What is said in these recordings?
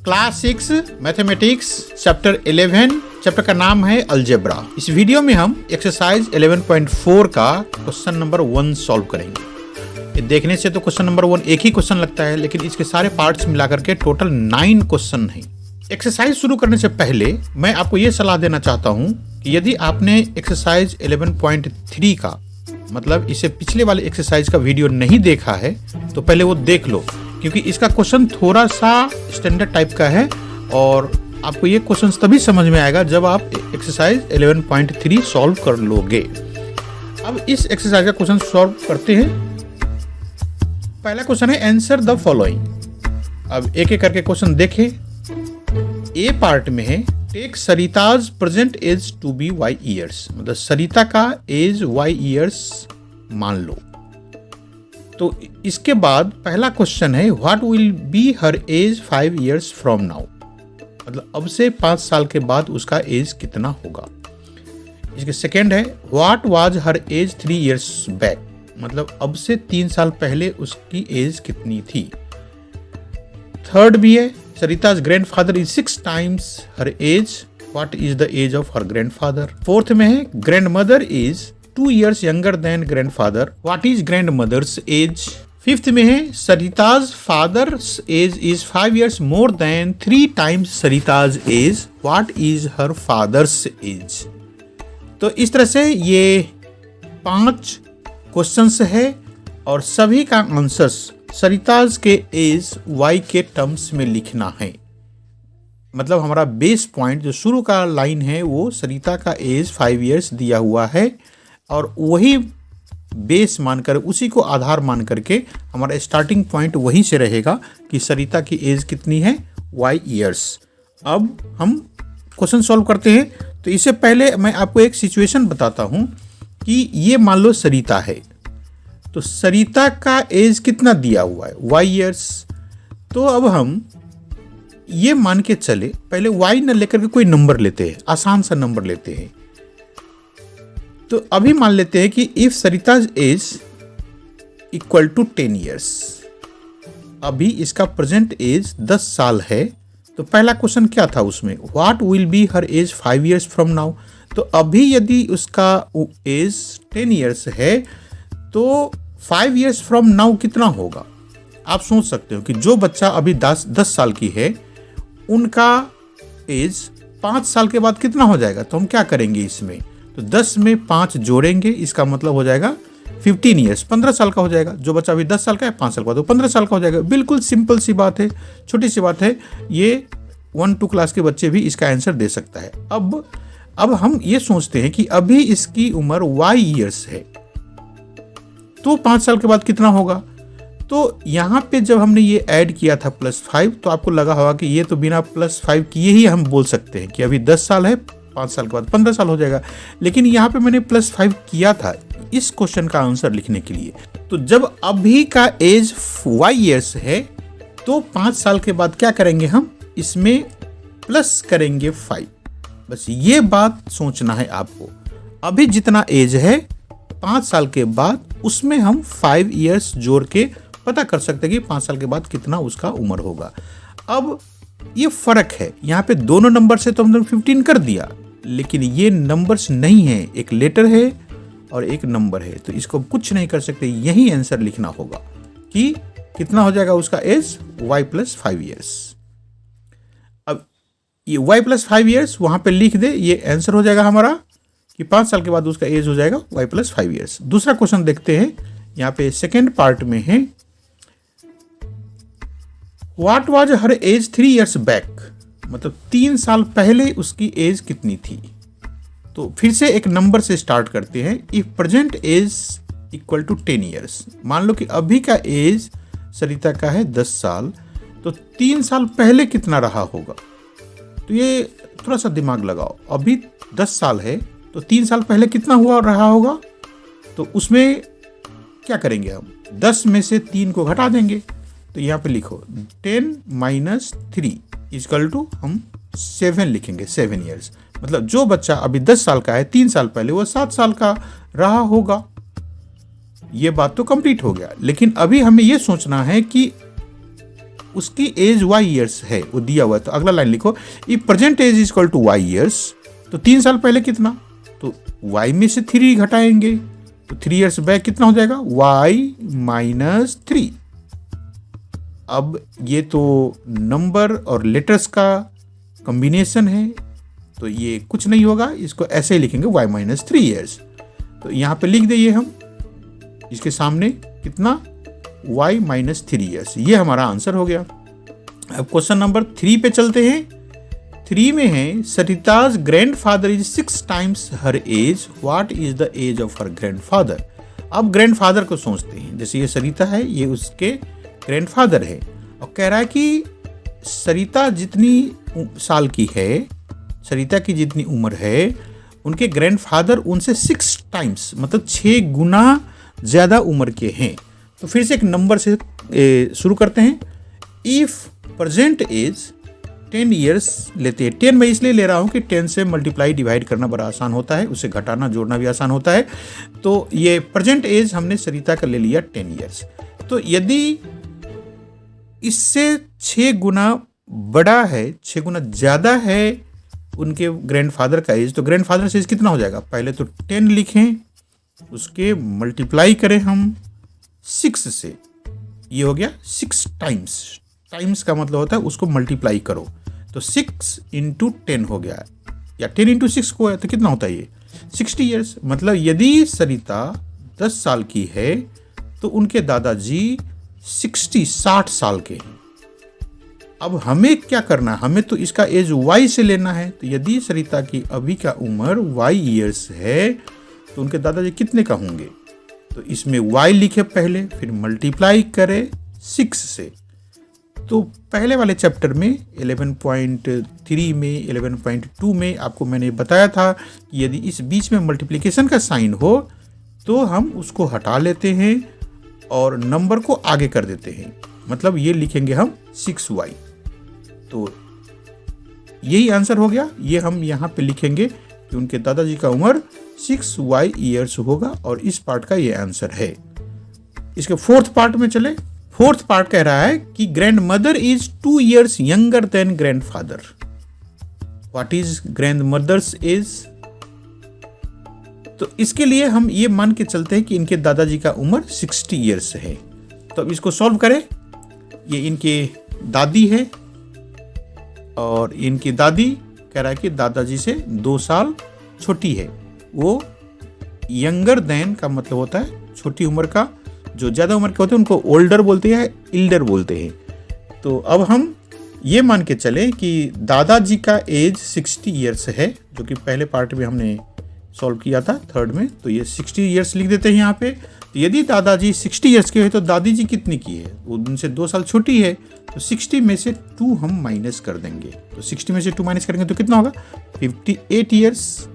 Class 6 mathematics chapter 11। Chapter का नाम है अलजेब्रा। इस वीडियो में हम एक्सरसाइज 11.4 का क्वेश्चन नंबर 1 सॉल्व करेंगे। ये देखने से तो क्वेश्चन नंबर 1 एक ही क्वेश्चन लगता है, लेकिन इसके सारे पार्ट्स मिलाकर के टोटल 9 क्वेश्चन हैं। एक्सरसाइज शुरू करने से पहले मैं आपको ये सलाह देना चाहता हूँ कि यदि आपने एक्सरसाइज 11.3 का मतलब इससे पिछले वाले एक्सरसाइज का वीडियो नहीं देखा है तो पहले वो देख लो, क्योंकि इसका क्वेश्चन थोड़ा सा स्टैंडर्ड टाइप का है और आपको ये क्वेश्चन तभी समझ में आएगा जब आप एक्सरसाइज 11.3 सॉल्व कर लोगे। अब इस एक्सरसाइज का क्वेश्चन सॉल्व करते हैं। पहला क्वेश्चन है आंसर द फॉलोइंग। अब एक एक करके क्वेश्चन देखें। ए पार्ट में है take Sarita's present age to be y years, मतलब सरिता का एज वाई ईयर्स मान लो। तो इसके बाद पहला क्वेश्चन है what will be her age 5 years from now, मतलब अब से 5 साल के बाद उसका एज कितना होगा। इसके सेकेंड है what was her age 3 years back, मतलब अब से 3 साल पहले उसकी एज कितनी थी। थर्ड भी है Sarita's grandfather is 6 times her age, what is the age of her grandfather. Fourth में है grandmother is 2 years younger than grandfather, what is grandmother's age. Fifth में है Sarita's father's age is 5 years more than 3 times Sarita's age, what is her father's age. तो इस तरह से ये 5 questions है और सभी का आंसर्स सरिताज के एज वाई के टर्म्स में लिखना है। मतलब हमारा बेस पॉइंट जो शुरू का लाइन है वो सरिता का एज 5 years दिया हुआ है और वही बेस मानकर उसी को आधार मान करके हमारा स्टार्टिंग पॉइंट वहीं से रहेगा कि सरिता की एज कितनी है वाई ईयर्स। अब हम क्वेश्चन सॉल्व करते हैं। तो इससे पहले मैं आपको एक सिचुएशन बताता हूँ कि ये मान लो सरिता है, तो सरिता का एज कितना दिया हुआ है वाई ईयर्स। तो अब हम ये मान के चले, पहले वाई न लेकर के कोई नंबर लेते हैं, आसान सा नंबर लेते हैं। तो अभी मान लेते हैं कि if Sarita's age equal to 10 years, अभी इसका प्रेजेंट एज 10 साल है। तो पहला क्वेश्चन क्या था उसमें, what will be her age 5 years from now. तो अभी यदि उसका एज 10 years है तो 5 years फ्रॉम नाउ कितना होगा। आप सोच सकते हो कि जो बच्चा अभी 10 साल की है उनका एज 5 साल के बाद कितना हो जाएगा। तो हम क्या करेंगे इसमें, तो 10 में 5 जोड़ेंगे, इसका मतलब हो जाएगा 15 years, 15 साल का हो जाएगा। जो बच्चा अभी 10 साल का है 5 साल का तो 15 साल का हो जाएगा। बिल्कुल सिंपल सी बात है, छोटी सी बात है। ये 1-2 क्लास के बच्चे भी इसका आंसर दे सकता है। अब हम ये सोचते हैं कि अभी इसकी उम्र वाई ईयर्स है तो 5 साल के बाद कितना होगा। तो यहाँ पे जब हमने ये ऐड किया था +5, तो आपको लगा होगा कि ये तो बिना +5 किए ही हम बोल सकते हैं कि अभी 10 साल है, 5 साल के बाद 15 साल हो जाएगा। लेकिन यहाँ पे मैंने +5 किया था इस क्वेश्चन का आंसर लिखने के लिए। तो जब अभी का एज वाई ईयर्स है तो 5 साल के बाद क्या करेंगे, हम इसमें प्लस करेंगे 5। बस ये बात सोचना है आपको। अभी जितना एज है 5 साल के बाद उसमें हम 5 years जोड़ के पता कर सकते हैं कि 5 साल के बाद कितना उसका उम्र होगा। अब ये फर्क है, यहाँ पे दोनों नंबर से तो हमने 15 कर दिया, लेकिन ये नंबर्स नहीं है, एक लेटर है और एक नंबर है, तो इसको कुछ नहीं कर सकते। यही आंसर लिखना होगा कि कितना हो जाएगा उसका एज y + 5 years। अब ये y + 5 years वहां पे लिख दे, ये आंसर हो जाएगा हमारा कि 5 साल के बाद उसका एज हो जाएगा y + 5 years। दूसरा क्वेश्चन देखते हैं। यहाँ पे सेकेंड पार्ट में है what was her age 3 years back, मतलब 3 साल पहले उसकी एज कितनी थी। तो फिर से एक नंबर से स्टार्ट करते हैं। If present age equal to 10 years, मान लो कि अभी का एज सरिता का है 10 साल, तो 3 साल पहले कितना रहा होगा। तो ये थोड़ा सा दिमाग लगाओ, अभी 10 साल है तो 3 साल पहले कितना हुआ रहा होगा। तो उसमें क्या करेंगे, हम 10 में से 3 को घटा देंगे। तो यहाँ पे लिखो 10 - 3 = हम 7 लिखेंगे, 7 years। मतलब जो बच्चा अभी 10 साल का है 3 साल पहले वो 7 साल का रहा होगा। ये बात तो कंप्लीट हो गया, लेकिन अभी हमें ये सोचना है कि उसकी एज y ईयर्स है, वो दिया हुआ है। तो अगला लाइन लिखो, if present age is equal to y years, तो 3 साल पहले कितना, तो y में से 3 घटाएंगे, तो 3 ईयर्स बैक कितना हो जाएगा, y - 3। अब ये तो नंबर और लेटर्स का कॉम्बिनेशन है, तो ये कुछ नहीं होगा, इसको ऐसे ही लिखेंगे y - 3 ईयर्स। तो यहाँ पे लिख देंगे हम इसके सामने कितना, y - 3 ईयर्स। ये हमारा आंसर हो गया। अब क्वेश्चन नंबर 3 पे चलते हैं। 3 में है, Sarita's grandfather is 6 times her age, what is the age of her grandfather. अब ग्रैंडफादर को सोचते हैं, जैसे ये सरिता है, ये उसके ग्रैंडफादर है, और कह रहा है कि सरिता जितनी साल की है, सरिता की जितनी उम्र है, उनके ग्रैंडफादर उनसे 6 टाइम्स मतलब 6 गुना ज़्यादा उम्र के हैं। तो फिर से एक नंबर से शुरू करते हैं। इफ़ प्रेजेंट एज 10 ईयर्स लेते हैं। 10 मैं इसलिए ले रहा हूँ कि 10 से मल्टीप्लाई डिवाइड करना बड़ा आसान होता है, उसे घटाना जोड़ना भी आसान होता है। तो ये प्रेजेंट एज हमने सरिता का ले लिया 10 ईयर्स। तो यदि इससे 6 गुना बड़ा है, 6 गुना ज़्यादा है उनके ग्रैंडफादर का एज, तो ग्रैंडफादर से एज कितना हो जाएगा, पहले तो 10 लिखें, उसके मल्टीप्लाई करें हम 6 से, ये हो गया 6 टाइम्स। टाइम्स का मतलब होता है उसको मल्टीप्लाई करो, तो 6 × 10 हो गया, या 10 × 6 को है तो कितना होता है ये 60 ईयर्स। मतलब यदि सरिता 10 साल की है तो उनके दादाजी 60 साल के हैं। अब हमें क्या करना है, हमें तो इसका एज y से लेना है। तो यदि सरिता की अभी का उम्र y ईयर्स है तो उनके दादाजी कितने का होंगे, तो इसमें y लिखे पहले, फिर मल्टीप्लाई करें 6 से। तो पहले वाले चैप्टर में 11.3 में 11.2 में आपको मैंने बताया था कि यदि इस बीच में मल्टीप्लिकेशन का साइन हो तो हम उसको हटा लेते हैं और नंबर को आगे कर देते हैं। मतलब ये लिखेंगे हम 6y। तो यही आंसर हो गया। ये हम यहाँ पे लिखेंगे कि उनके दादाजी का उम्र 6y ईयर्स होगा, और इस पार्ट का ये आंसर है। इसके 4th पार्ट में चले। 4th पार्ट कह रहा है कि grandmother is 2 years younger than grandfather. What is grandmother's age. तो इसके लिए हम ये मान के चलते हैं कि इनके दादाजी का उम्र 60 ईयर्स है। तो अब इसको सॉल्व करें। ये इनके दादी है और इनकी दादी कह रहा है कि दादाजी से 2 साल छोटी है। वो यंगर देन का मतलब होता है छोटी उम्र का, जो ज़्यादा उम्र के होते हैं उनको ओल्डर बोलते हैं, इल्डर बोलते हैं। तो अब हम ये मान के चले कि दादाजी का एज 60 ईयर्स है, जो कि पहले पार्ट में हमने सॉल्व किया था 3rd में। तो ये 60 ईयर्स लिख देते हैं यहाँ पे। तो यदि दादाजी 60 ईयर्स के हैं तो दादी जी कितनी की है, वो उनसे 2 साल छोटी है। तो 60 में से 2 हम माइनस कर देंगे। तो 60 में से 2 माइनस करेंगे तो कितना होगा 58 ईयर्स।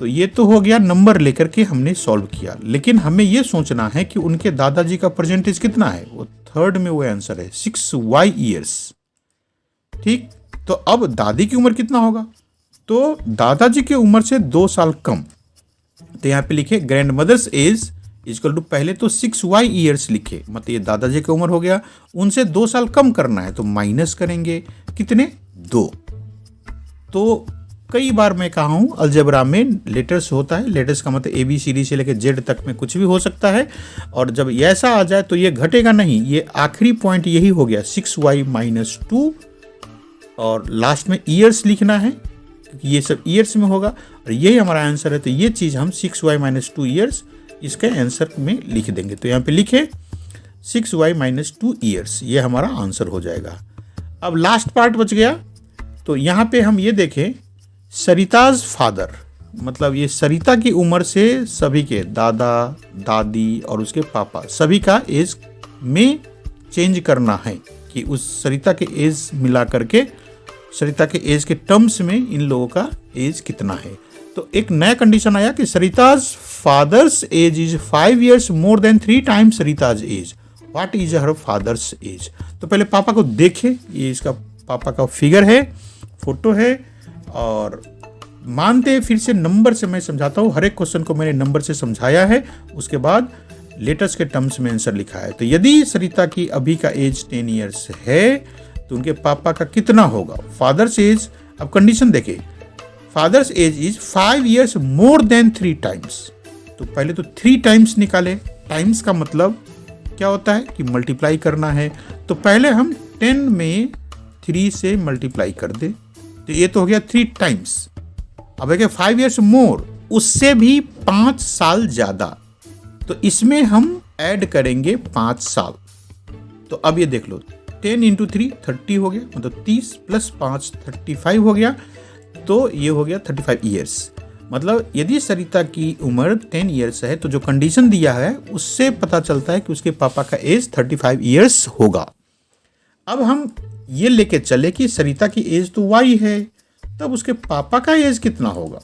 तो ये तो हो गया नंबर लेकर के हमने सॉल्व किया, लेकिन हमें ये सोचना है कि उनके दादाजी का परसेंटेज कितना है। वो 3rd में वो आंसर है 6y ईयर्स। ठीक, तो अब दादी की उम्र कितना होगा, तो दादाजी की उम्र से 2 साल कम। तो यहाँ पे लिखे grandmother's age equal to, पहले तो 6y ईयर्स लिखे, मतलब ये दादाजी की उम्र हो गया, उनसे 2 साल कम करना है तो माइनस करेंगे कितने 2। तो कई बार मैं कहा हूँ अलजेब्रा में लेटर्स होता है, लेटर्स का मतलब ABCD से लेकर Z तक में कुछ भी हो सकता है, और जब ऐसा आ जाए तो ये घटेगा नहीं। ये आखिरी पॉइंट यही हो गया 6y - 2, और लास्ट में ईयर्स लिखना है क्योंकि ये सब ईयर्स में होगा, और यही हमारा आंसर है। तो ये चीज़ हम 6y - 2 ईयर्स इसके आंसर में लिख देंगे। तो यहाँ पे लिखे 6y - 2 ईयर्स, ये हमारा आंसर हो जाएगा। अब लास्ट पार्ट बच गया। तो यहाँ पे हम ये देखें सरिताज फादर, मतलब ये सरिता की उम्र से सभी के दादा दादी और उसके पापा सभी का एज में चेंज करना है कि उस सरिता के एज मिला करके सरिता के एज के टर्म्स में इन लोगों का एज कितना है। तो एक नया कंडीशन आया कि Sarita's father's age is 5 years more than 3 times Sarita's age, what is her father's age. तो पहले पापा को देखें, ये इसका पापा का फिगर है, फोटो है, और मानते फिर से नंबर से मैं समझाता हूँ। हर एक क्वेश्चन को मैंने नंबर से समझाया है। उसके बाद लेटर्स के टर्म्स में आंसर लिखा है। तो यदि सरिता की अभी का एज 10 ईयर्स है तो उनके पापा का कितना होगा? फादर्स एज, अब कंडीशन देखिए, fathers age is 5 years more than 3 times. तो पहले तो 3 टाइम्स निकाले। टाइम्स का मतलब क्या होता है कि मल्टीप्लाई करना है। तो पहले हम 10 में 3 से मल्टीप्लाई कर दे, तो ये तो हो गया 3 टाइम्स। अब है 5 ईयर्स मोर, उससे भी 5 साल ज्यादा, तो इसमें हम ऐड करेंगे 5 साल। तो अब ये देख लो, 10 इंटू 3 30 हो गया, मतलब 30 प्लस 5 35 हो गया, तो ये हो गया 35 ईयर्स। मतलब यदि सरिता की उम्र 10 ईयर्स है तो जो कंडीशन दिया है उससे पता चलता है कि उसके पापा का एज 35 ईयर्स होगा। अब हम ये लेके चले कि सरिता की एज तो y है, तब उसके पापा का एज कितना होगा?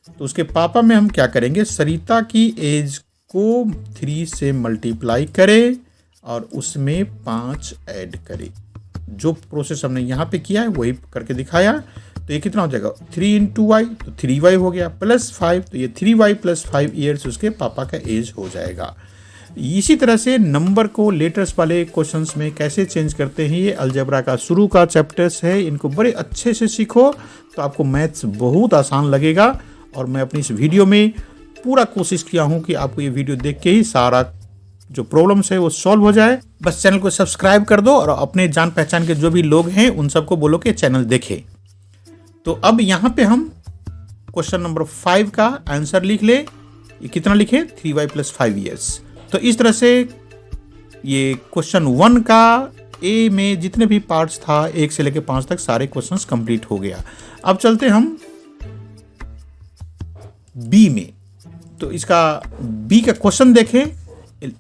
तो उसके पापा में हम क्या करेंगे, सरिता की एज को 3 से मल्टीप्लाई करें और उसमें 5 ऐड करें। जो प्रोसेस हमने यहाँ पे किया है वही करके दिखाया। तो ये कितना हो जाएगा, 3 इंटू वाई, तो 3y हो गया, प्लस 5, तो ये 3y प्लस 5 ईयर्स उसके पापा का एज हो जाएगा। इसी तरह से नंबर को लेटर्स वाले क्वेश्चंस में कैसे चेंज करते हैं, ये अलजेब्रा का शुरू का चैप्टर्स है। इनको बड़े अच्छे से सीखो तो आपको मैथ्स बहुत आसान लगेगा। और मैं अपनी इस वीडियो में पूरा कोशिश किया हूँ कि आपको ये वीडियो देख के ही सारा जो प्रॉब्लम्स है वो सॉल्व हो जाए। बस चैनल को सब्सक्राइब कर दो और अपने जान पहचान के जो भी लोग हैं उन सबको बोलो कि चैनल देखें। तो अब यहाँ पे हम क्वेश्चन नंबर 5 का आंसर लिख ले। ये कितना लिखे, 3y प्लस 5 ईयर्स। तो इस तरह से ये क्वेश्चन 1 का ए में जितने भी पार्ट्स था 1 से लेकर 5 तक सारे क्वेश्चंस कंप्लीट हो गया। अब चलते हम बी में। तो इसका बी का क्वेश्चन देखें।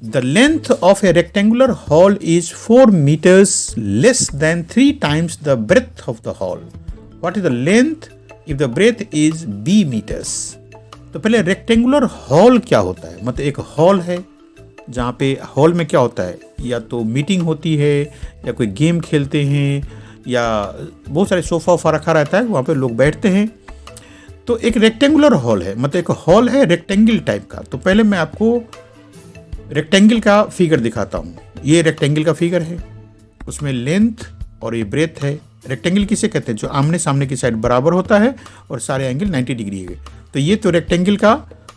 The length of a rectangular hall is 4 metres less than 3 times the breadth of the hall. What is the length if the breadth is b metres? तो पहले रेक्टेंगुलर हॉल क्या होता है? मतलब एक हॉल है जहाँ पे हॉल में क्या होता है, या तो मीटिंग होती है या कोई गेम खेलते हैं या बहुत सारे सोफा वोफा रखा रहता है, वहाँ पे लोग बैठते हैं। तो एक रेक्टेंगुलर हॉल है, मतलब एक हॉल है रेक्टेंगल टाइप का। तो पहले मैं आपको रेक्टेंगल का फिगर दिखाता हूँ। ये रेक्टेंगल का फिगर है, उसमें लेंथ और ये ब्रेथ है। रेक्टेंगल किसे कहते हैं? जो आमने सामने की साइड बराबर होता है और सारे एंगल 90 डिग्री है। तो ये तो रेक्टेंगल का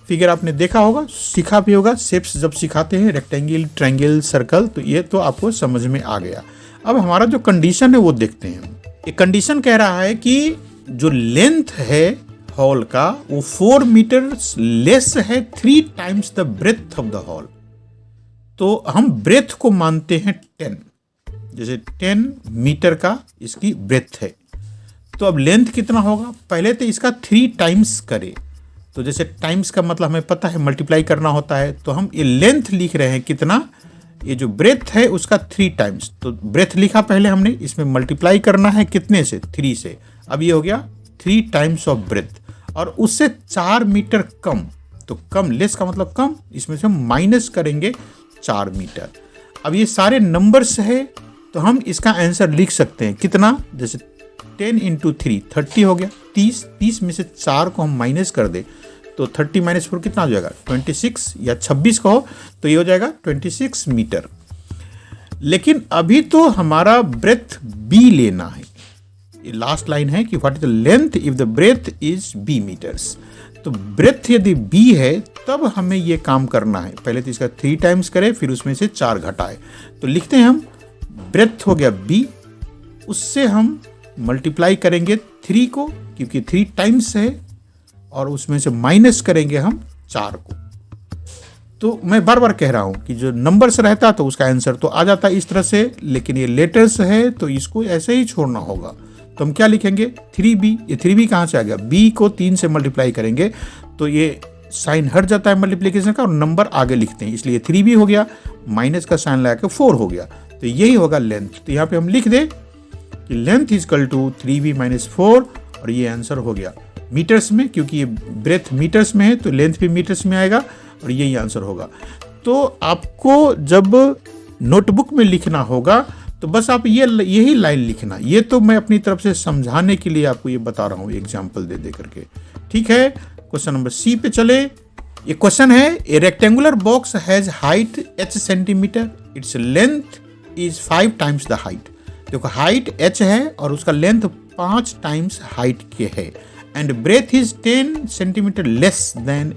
फिगर आपने देखा होगा, सीखा भी होगा। शेप्स जब सिखाते हैं रेक्टेंगल, ट्रायंगल, सर्कल, तो ये तो आपको समझ में आ गया। अब हमारा जो कंडीशन है वो देखते हैं। ये कंडीशन कह रहा है कि जो लेंथ है हॉल का वो 4 मीटर लेस है 3 times the breadth of the hall. तो हम ब्रेथ को मानते हैं 10, जैसे 10 मीटर का इसकी ब्रेथ है। तो अब लेंथ कितना होगा, पहले तो इसका 3 टाइम्स करें। तो जैसे टाइम्स का मतलब हमें पता है मल्टीप्लाई करना होता है, तो हम ये लेंथ लिख रहे हैं कितना, ये जो ब्रेथ है उसका 3 टाइम्स। तो ब्रेथ लिखा पहले हमने, इसमें मल्टीप्लाई करना है कितने से, 3 से। अब ये हो गया 3 टाइम्स ऑफ ब्रेथ, और उससे 4 मीटर कम। तो कम, लेस का मतलब कम, इसमें से हम माइनस करेंगे 4 मीटर। अब ये सारे नंबर्स है तो हम इसका आंसर लिख सकते हैं कितना, जैसे 10 इंटू 3 30 हो गया, 30 में से 4 को हम माइनस कर दे तो 30 माइनस 4 कितना हो जाएगा, 26 या 26 कहो तो ये हो जाएगा 26 मीटर। लेकिन अभी तो हमारा ब्रेथ बी लेना है। ये लास्ट लाइन है कि what is the length if the breadth is b metres. तो ब्रेथ यदि b है तब हमें ये काम करना है, पहले तो इसका 3 टाइम्स करें फिर उसमें से 4 घटाए। तो लिखते हैं हम ब्रेथ हो गया b, उससे हम मल्टीप्लाई करेंगे 3 को क्योंकि 3 टाइम्स है, और उसमें से माइनस करेंगे हम 4 को। तो मैं बार बार कह रहा हूं कि जो नंबर्स रहता तो उसका आंसर तो आ जाता इस तरह से, लेकिन ये लेटर्स है तो इसको ऐसे ही छोड़ना होगा। तो हम क्या लिखेंगे, 3b। ये 3b कहाँ से आ गया, b को 3 से मल्टीप्लाई करेंगे तो ये साइन हट जाता है मल्टीप्लिकेशन का और नंबर आगे लिखते हैं, इसलिए 3b हो गया, माइनस का साइन लगा के 4 हो गया। तो यही होगा लेंथ। तो यहाँ पे हम लिख दे कि length is equal to 3b minus 4, और ये आंसर हो गया मीटर्स में, क्योंकि ये ब्रेथ मीटर्स में है तो लेंथ भी मीटर्स में आएगा और यही आंसर होगा। तो आपको जब नोटबुक में लिखना होगा तो बस आप यही लाइन लिखना। ये तो मैं अपनी तरफ से समझाने के लिए आपको ये बता रहा हूँ एग्जाम्पल दे दे करके। ठीक है, क्वेश्चन नंबर सी पे चले। ये क्वेश्चन है, ए rectangular box has height h centimetre, its length is 5 times the height. देखो हाइट h है और उसका लेंथ 5 टाइम्स हाइट के है, and breadth is 10 centimetre less than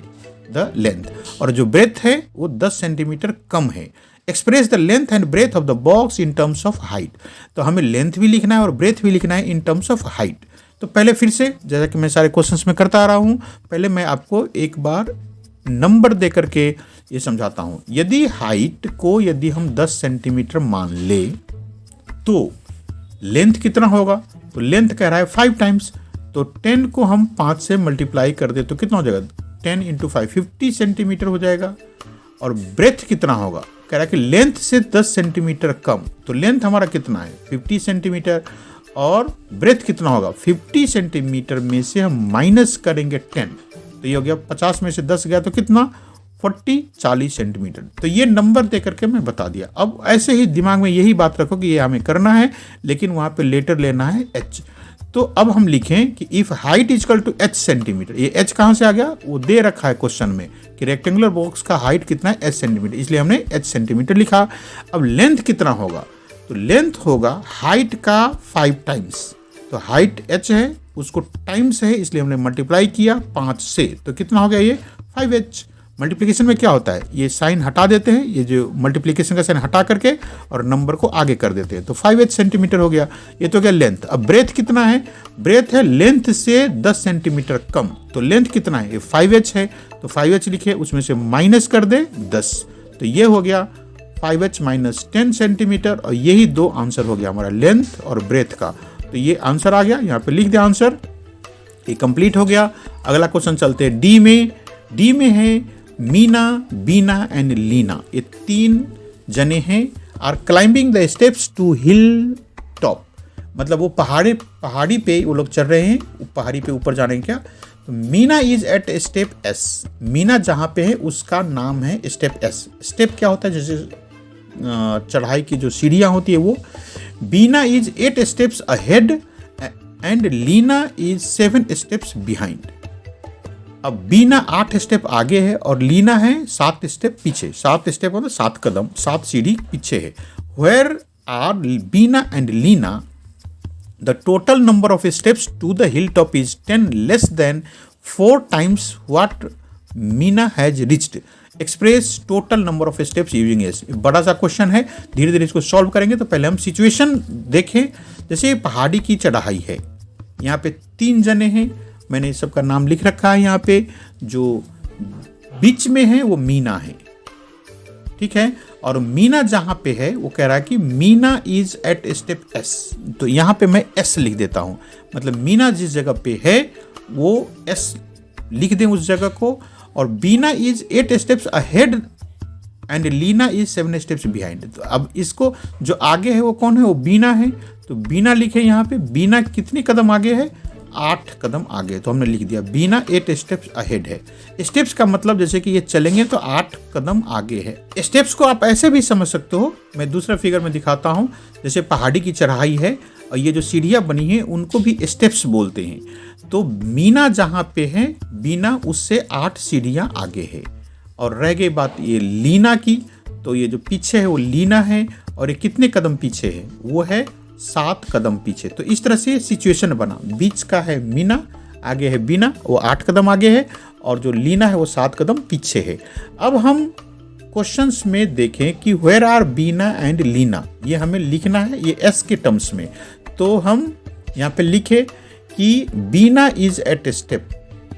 the length, और जो ब्रेथ है वो 10 सेंटीमीटर कम है। Express the length and breadth of the box in terms of height. तो हमें लेंथ भी लिखना है और ब्रेथ भी लिखना है इन टर्म्स ऑफ हाइट। तो पहले फिर से, जैसा कि मैं सारे क्वेश्चंस में करता आ रहा हूँ, पहले मैं आपको एक बार नंबर दे करके ये समझाता हूँ। यदि हाइट को यदि हम 10 सेंटीमीटर मान ले तो लेंथ कितना होगा? तो लेंथ कह रहा है 5 टाइम्स, तो 10 को हम 5 से मल्टीप्लाई कर दे तो कितना हो जाएगा? 10 इंटू 5 50 सेंटीमीटर हो जाएगा। और ब्रेथ कितना होगा? कह रहा है कि लेंथ से 10 सेंटीमीटर कम, तो लेंथ हमारा कितना है? 50 सेंटीमीटर। और ब्रेथ कितना होगा? 50 सेंटीमीटर में से हम माइनस करेंगे 10, तो ये हो गया 50 में से 10 गया तो कितना? 40 सेंटीमीटर। तो ये नंबर दे करके मैं बता दिया। अब ऐसे ही दिमाग में यही बात रखो कि ये हमें करना है, लेकिन वहाँ पे लेटर लेना है h। तो अब हम लिखें कि if height is equal to h centimetre. ये h कहाँ से आ गया? वो दे रखा है क्वेश्चन में कि रेक्टेंगुलर बॉक्स का हाइट कितना है? h सेंटीमीटर, इसलिए हमने h सेंटीमीटर लिखा। अब लेंथ कितना होगा? तो लेंथ होगा हाइट का 5 टाइम्स। तो हाइट h है, उसको टाइम्स है, इसलिए हमने मल्टीप्लाई किया 5 से, तो कितना हो गया? ये 5h। मल्टीप्लिकेशन में क्या होता है? ये साइन हटा देते हैं, ये जो मल्टीप्लिकेशन का साइन हटा करके और नंबर को आगे कर देते हैं, तो 5h सेंटीमीटर हो गया। ये तो क्या लेंथ। अब ब्रेथ कितना है? ब्रेथ है लेंथ से 10 सेंटीमीटर कम, तो लेंथ कितना है? ये 5h है, तो 5h लिखे, उसमें से माइनस कर दे 10, तो ये हो गया 5h माइनस 10 सेंटीमीटर। और यही दो आंसर हो गया हमारा लेंथ और ब्रेथ का। तो ये आंसर आ गया, यहाँ पे लिख दे आंसर, ये कंप्लीट हो गया। अगला क्वेश्चन चलते हैं डी में। डी में है मीना, बीना एंड लीना, ये 3 जने हैं, are climbing the steps to hill top. मतलब वो पहाड़ी पे वो लोग चढ़ रहे हैं, पहाड़ी पे ऊपर जाने क्या। तो Meena is at step S. Meena जहाँ पे है उसका नाम है स्टेप एस। स्टेप क्या होता है? जैसे चढ़ाई की जो सीढ़ियाँ होती है वो। Beena is 8 steps ahead and Leena is 7 steps behind. अब बीना 8 स्टेप आगे है और लीना है 7 स्टेप पीछे। 7 स्टेप मतलब 7 कदम, 7 सीढ़ी पीछे है। Where are Beena and Leena, the total number of steps to the hill top is 10 less than 4 times what Meena has reached. Express total number of steps using S. बड़ा सा क्वेश्चन है, धीरे धीरे इसको सॉल्व करेंगे। तो पहले हम सिचुएशन देखें। जैसे पहाड़ी की चढ़ाई है, यहाँ पे 3 जने हैं, मैंने सबका नाम लिख रखा है यहाँ पे। जो बीच में है वो मीना है, ठीक है। और मीना जहाँ पे है वो कह रहा है कि Meena is at step S, तो यहाँ पे मैं एस लिख देता हूँ। मतलब मीना जिस जगह पे है वो एस लिख दें उस जगह को। और Beena is 8 steps ahead and Leena is 7 steps behind. तो अब इसको जो आगे है वो कौन है? वो बीना है, तो बीना लिखे यहाँ पे। बीना कितनी कदम आगे है? 8 कदम आगे, तो हमने लिख दिया बीना 8 स्टेप्स अहेड है। स्टेप्स का मतलब जैसे कि ये चलेंगे तो 8 कदम आगे है। स्टेप्स को आप ऐसे भी समझ सकते हो, मैं दूसरा फिगर में दिखाता हूँ। जैसे पहाड़ी की चढ़ाई है और ये जो सीढ़ियाँ बनी हैं उनको भी स्टेप्स बोलते हैं। तो मीना जहाँ पे है, बीना उससे 8 सीढ़ियाँ आगे है। और रह गई बात ये लीना की, तो ये जो पीछे है वो लीना है, और ये कितने कदम पीछे है? वो है 7 कदम पीछे। तो इस तरह से सिचुएशन बना। बीच का है मीना, आगे है बीना, वो 8 कदम आगे है, और जो लीना है वो 7 कदम पीछे है। अब हम क्वेश्चंस में देखें कि where are Beena and Leena, ये हमें लिखना है ये एस के टर्म्स में। तो हम यहाँ पे लिखे कि बीना इज एट स्टेप।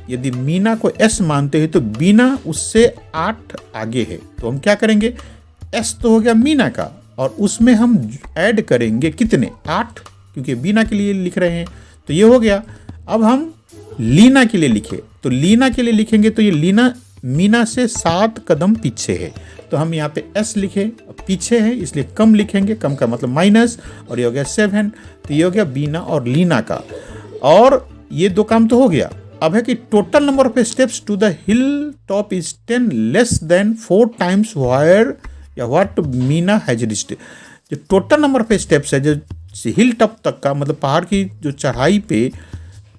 यदि मीना को एस मानते हैं तो बीना उससे 8 आगे है, तो हम क्या करेंगे? एस तो हो गया मीना का, और उसमें हम ऐड करेंगे कितने? 8, क्योंकि बीना के लिए लिख रहे हैं, तो ये हो गया। अब हम लीना के लिए लिखे, तो लीना के लिए लिखेंगे तो ये लीना मीना से 7 कदम पीछे है, तो हम यहाँ पे एस लिखे, पीछे है इसलिए कम लिखेंगे, कम का मतलब माइनस, और ये हो गया 7, तो ये हो गया बीना और लीना का। और ये 2 काम तो हो गया। अब है कि total number of steps to the hill top is 10 less than 4 times where या व्हाट मीना हैज रिच्ड। जो टोटल नंबर ऑफ स्टेप्स है जो हिल टॉप तक का, मतलब पहाड़ की जो चढ़ाई पे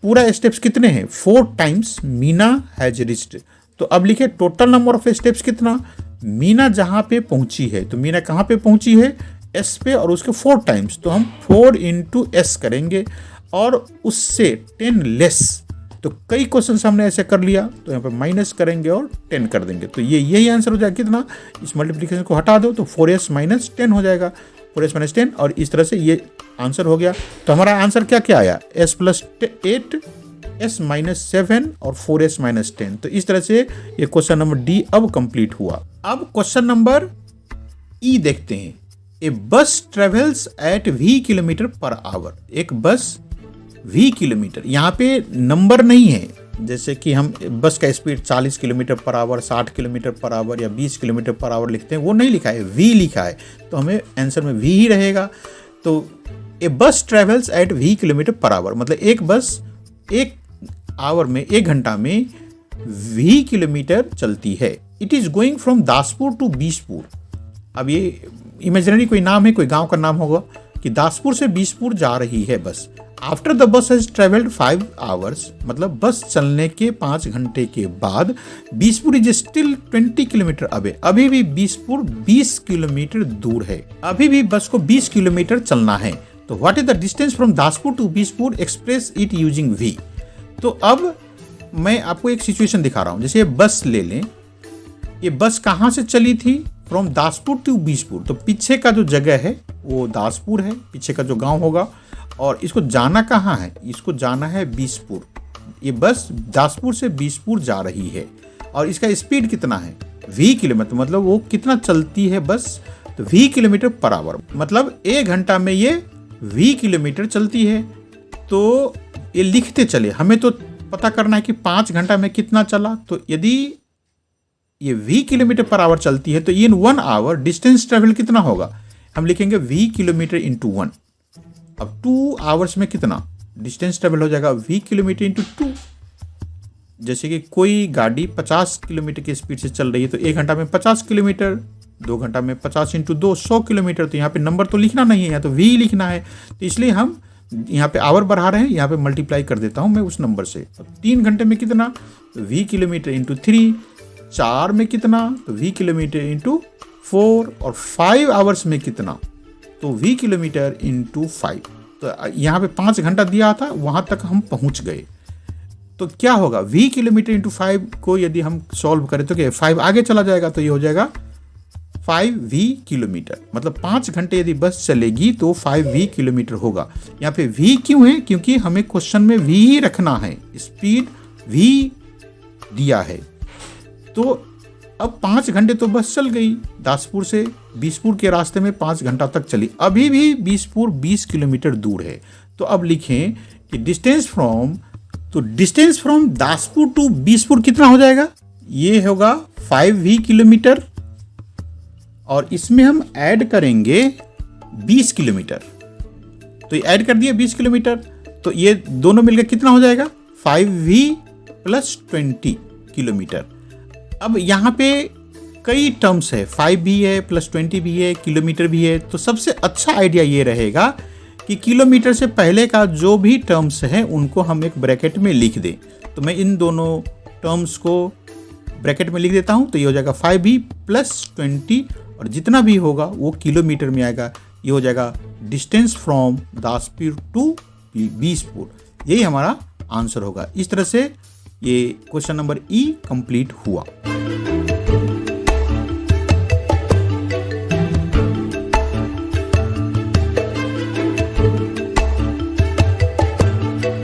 पूरा स्टेप्स कितने हैं? 4 टाइम्स मीना हैज रिच्ड। तो अब लिखे टोटल नंबर ऑफ स्टेप्स कितना, मीना जहाँ पे पहुंची है, तो मीना कहाँ पे पहुंची है, एस पे, और उसके 4 टाइम्स, तो हम 4 इंटू एस करेंगे और उससे 10 लेस। तो कई क्वेश्चन हमने ऐसे कर लिया, तो यहाँ पे माइनस करेंगे और 10 कर देंगे, तो यही आंसर हो जाएगा कितना, इस मल्टीप्लिकेशन को हटा दो तो 4s माइनस 10 हो जाएगा, 4s माइनस 10, और इस तरह से ये आंसर हो गया। तो हमारा आंसर क्या क्या आया, s प्लस 8, s माइनस 7 और 4s माइनस 10। तो इस तरह से ये क्वेश्चन नंबर डी अब कंप्लीट हुआ। अब क्वेश्चन नंबर ई देखते हैं। ए बस travels eight v kilometre per hour, एक बस v किलोमीटर, यहाँ पे नंबर नहीं है, जैसे कि हम बस का speed 40 kilometre per hour, 60 kilometre per hour या 20 किलोमीटर पर आवर लिखते हैं, वो नहीं लिखा है, v लिखा है, तो हमें आंसर में v ही रहेगा। तो ए बस travels eight v kilometre per hour, मतलब एक बस एक आवर में, एक घंटा में v किलोमीटर चलती है। It is going from Daspur to Bispur. अब ये इमेजिनरी कोई नाम है, कोई गांव का नाम होगा, कि दासपुर से बीसपुर जा रही है बस। After the bus has travelled 5 hours, मतलब बस चलने के 5 घंटे के बाद बीसपुर इज स्टिल 20 किलोमीटर अवे, अभी भी बीसपुर 20 किलोमीटर दूर है, अभी भी बस को 20 किलोमीटर चलना है। तो what is the distance from Daspur to Bispur, express it using v. तो अब मैं आपको एक सिचुएशन दिखा रहा हूं, जैसे ये बस ले लें, ये बस कहाँ से चली थी, फ्रॉम दासपुर टू बीसपुर, तो पीछे का जो जगह है वो दासपुर है, पीछे का जो गांव होगा, और इसको जाना कहाँ है, इसको जाना है बीसपुर। ये बस दासपुर से बीसपुर जा रही है और इसका स्पीड कितना है, v किलोमीटर, मतलब वो कितना चलती है बस, तो v किलोमीटर पर आवर, मतलब 1 घंटा में ये v किलोमीटर चलती है। तो ये लिखते चले, हमें तो पता करना है कि 5 घंटा में कितना चला। तो यदि ये v किलोमीटर पर आवर चलती है तो इन 1 आवर डिस्टेंस ट्रेवल कितना होगा, हम लिखेंगे v किलोमीटर इंटू 1। अब 2 आवर्स में कितना डिस्टेंस ट्रेवल हो जाएगा, v किलोमीटर इंटू 2। जैसे कि कोई गाड़ी 50 किलोमीटर की स्पीड से चल रही है तो 1 घंटा में 50 किलोमीटर, 2 घंटा में 50 इंटू 2 100 किलोमीटर। तो यहाँ पे नंबर तो लिखना नहीं है, यहाँ तो v लिखना है, तो इसलिए हम यहाँ पे आवर बढ़ा रहे हैं, यहाँ पे मल्टीप्लाई कर देता हूँ मैं उस नंबर से। अब 3 घंटे में कितना, तो v किलोमीटर इंटू 3, 4 में कितना, तो v किलोमीटर इंटू 4, और 5 आवर्स में कितना, तो v किलोमीटर इंटू 5। तो यहाँ पे 5 घंटा दिया था, वहाँ तक हम पहुँच गए। तो क्या होगा, v किलोमीटर इंटू 5 को यदि हम सॉल्व करें तो क्या 5 आगे चला जाएगा, तो ये हो जाएगा 5v किलोमीटर, मतलब 5 घंटे यदि बस चलेगी तो 5v किलोमीटर होगा। यहाँ पे v क्यों है, क्योंकि हमें क्वेश्चन में v ही रखना है, स्पीड v दिया है। तो अब 5 घंटे तो बस चल गई, दासपुर से बीसपुर के रास्ते में 5 घंटा तक चली, अभी भी बीसपुर 20 किलोमीटर दूर है। तो अब लिखें कि डिस्टेंस फ्रॉम दासपुर टू बीसपुर कितना हो जाएगा, ये होगा 5v किलोमीटर, और इसमें हम ऐड करेंगे 20 किलोमीटर। तो ये ऐड कर दिया 20 किलोमीटर, तो ये दोनों मिलकर कितना हो जाएगा, 5v प्लस 20 किलोमीटर। अब यहाँ पे कई टर्म्स है, 5 भी है, प्लस 20 भी है, किलोमीटर भी है। तो सबसे अच्छा आइडिया ये रहेगा कि किलोमीटर से पहले का जो भी टर्म्स है उनको हम एक ब्रैकेट में लिख दें। तो मैं इन दोनों टर्म्स को ब्रैकेट में लिख देता हूँ, तो ये हो जाएगा 5v प्लस 20, और जितना भी होगा वो किलोमीटर में आएगा। ये हो जाएगा डिस्टेंस फ्रॉम दासपुर टू बीसपुर, यही हमारा आंसर होगा। इस तरह से ये क्वेश्चन नंबर ई कंप्लीट हुआ।